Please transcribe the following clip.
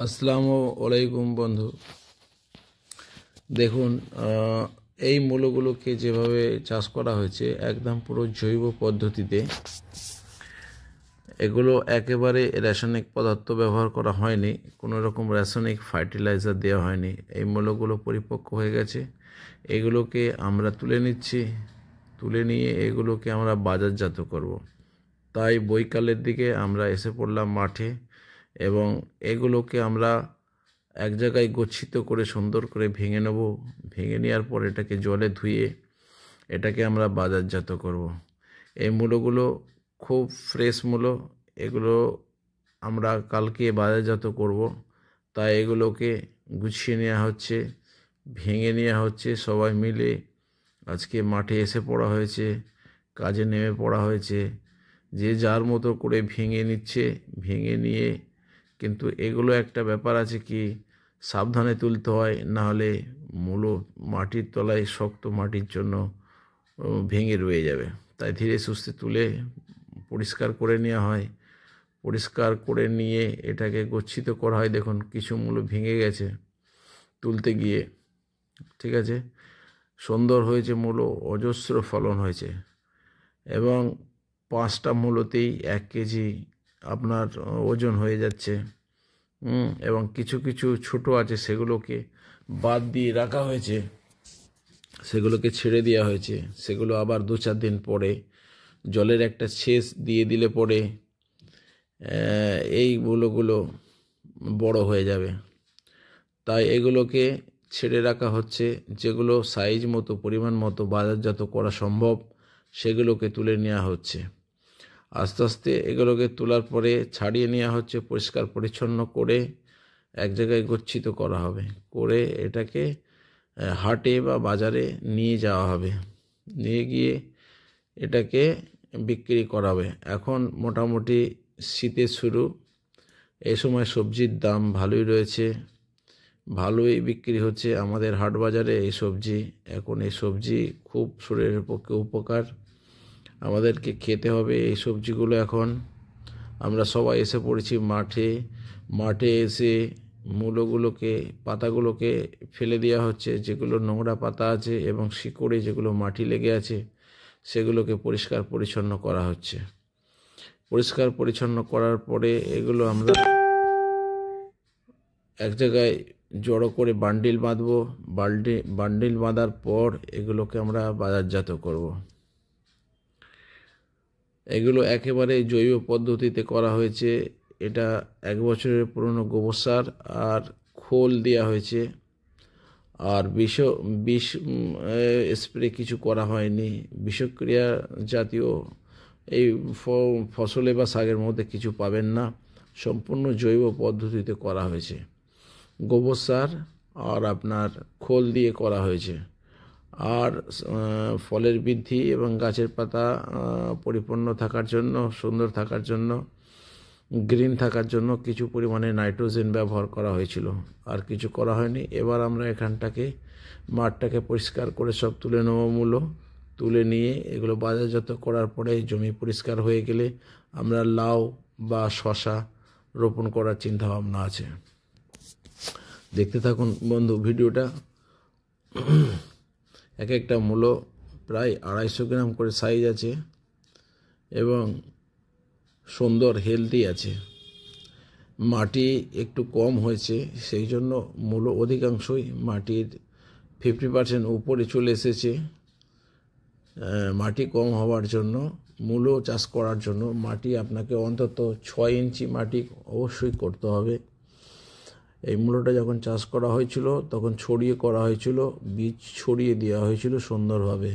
আসসালামু আলাইকুম বন্ধু। দেখুন, এই মূলগুলোকে যেভাবে চাষ করা হয়েছে একদম পুরো জৈব পদ্ধতিতে। এগুলো একেবারে রাসায়নিক পদার্থ ব্যবহার করা হয়নি, কোনো রকম রাসায়নিক ফার্টিলাইজার দেওয়া হয়নি। এই মূলগুলো পরিপক্ক হয়ে গেছে, এগুলোকে আমরা তুলে নিচ্ছি। তুলে নিয়ে এগুলোকে আমরা বাজারজাত করব। তাই বৈকালের দিকে আমরা এসে পড়লাম মাঠে, এবং এগুলোকে আমরা এক জায়গায় গচ্ছিত করে সুন্দর করে ভেঙে নেব। ভেঙে নেওয়ার পর এটাকে জলে ধুয়ে এটাকে আমরা বাজারজাত করব। এই মূলগুলো খুব ফ্রেশ মূলো, এগুলো আমরা কালকে বাজারজাত করব। তাই এগুলোকে গুছিয়ে নেওয়া হচ্ছে, ভেঙে নেওয়া হচ্ছে। সবাই মিলে আজকে মাঠে এসে পড়া হয়েছে, কাজে নেমে পড়া হয়েছে। যে যার মতো করে ভেঙে নিচ্ছে, ভেঙে নিয়ে কিন্তু এগুলো একটা ব্যাপার আছে কি, সাবধানে তুলতে হয়, নাহলে মূলো মাটির তলায় শক্ত মাটির জন্য ভেঙে রয়ে যাবে। তাই ধীরে সুস্থে তুলে পরিষ্কার করে নেওয়া হয়। পরিষ্কার করে নিয়ে এটাকে গচ্ছিত করা হয়। দেখুন, কিছু মূলো ভেঙে গেছে তুলতে গিয়ে, ঠিক আছে। সুন্দর হয়েছে মূলো, অজস্র ফলন হয়েছে, এবং 5টা মূলোতেই 1 কেজি আপনার ওজন হয়ে যাচ্ছে। এবং কিছু কিছু ছোটো আছে, সেগুলোকে বাদ দিয়ে রাখা হয়েছে, সেগুলোকে ছেড়ে দেওয়া হয়েছে। সেগুলো আবার 2-4 দিন পরে জলের একটা সেচ দিয়ে দিলে পরে এই মূলগুলো বড় হয়ে যাবে। তাই এগুলোকে ছেড়ে রাখা হচ্ছে। যেগুলো সাইজ মতো, পরিমাণ মতো বাজারজাত করা সম্ভব, সেগুলোকে তুলে নেওয়া হচ্ছে। আস্তে আস্তে এগুলোকে তোলার পরে ছাড়িয়ে নেওয়া হচ্ছে, পরিষ্কার পরিচ্ছন্ন করে এক জায়গায় গচ্ছিত করা হবে। করে এটাকে হাটে বা বাজারে নিয়ে যাওয়া হবে। নিয়ে গিয়ে এটাকে বিক্রি করা হবে। এখন মোটামুটি শীতের শুরু, এই সময় সবজির দাম ভালোই রয়েছে, ভালোই বিক্রি হচ্ছে আমাদের হাট বাজারে এই সবজি। এখন এই সবজি খুব শরীরের পক্ষে উপকার, আমাদেরকে খেতে হবে এই সবজিগুলো। এখন আমরা সবাই এসে পড়েছি মাঠে। মাঠে এসে মূলগুলোকে, পাতাগুলোকে ফেলে দেওয়া হচ্ছে, যেগুলো নোংরা পাতা আছে এবং শিকড়ে যেগুলো মাটি লেগে আছে, সেগুলোকে পরিষ্কার পরিচ্ছন্ন করা হচ্ছে। পরিষ্কার পরিচ্ছন্ন করার পরে এগুলো আমরা এক জায়গায় জড়ো করে বান্ডিল বাঁধবো। বান্ডিল বাঁধার পর এগুলোকে আমরা বাজারজাত করব। এগুলো একেবারে জৈব পদ্ধতিতে করা হয়েছে। এটা 1 বছরের পুরনো গোবর সার আর খোল দেওয়া হয়েছে। আর বিষ স্প্রে কিছু করা হয়নি। বিষক্রিয়া জাতীয় এই ফসলে বা শাকের মধ্যে কিছু পাবেন না। সম্পূর্ণ জৈব পদ্ধতিতে করা হয়েছে। গোবর সার আর আপনার খোল দিয়ে করা হয়েছে। আর ফলের বৃদ্ধি এবং গাছের পাতা পরিপূর্ণ থাকার জন্য, সুন্দর থাকার জন্য, গ্রিন থাকার জন্য কিছু পরিমাণে নাইট্রোজেন ব্যবহার করা হয়েছিল। আর কিছু করা হয়নি। এবার আমরা এখানটাকে, মাঠটাকে পরিষ্কার করে সব তুলে নেব। মূলো তুলে নিয়ে এগুলো বাজারজাত করার পরে জমি পরিষ্কার হয়ে গেলে আমরা লাউ বা শশা রোপণ করার চিন্তাভাবনা আছে। দেখতে থাকুন বন্ধু ভিডিওটা। এক একটা মূলো প্রায় 250 গ্রাম করে সাইজ আছে, এবং সুন্দর হেলদি আছে। মাটি একটু কম হয়েছে, সেই জন্য মূলো অধিকাংশই মাটির 50% উপরে চলে এসেছে। মাটি কম হওয়ার জন্য, মূলো চাষ করার জন্য মাটি আপনাকে অন্তত 6 ইঞ্চি মাটি অবশ্যই করতে হবে। এই মূলোটা যখন চাষ করা হয়েছিল তখন ছড়িয়ে করা হয়েছিল, বীজ ছড়িয়ে দেওয়া হয়েছিল সুন্দরভাবে।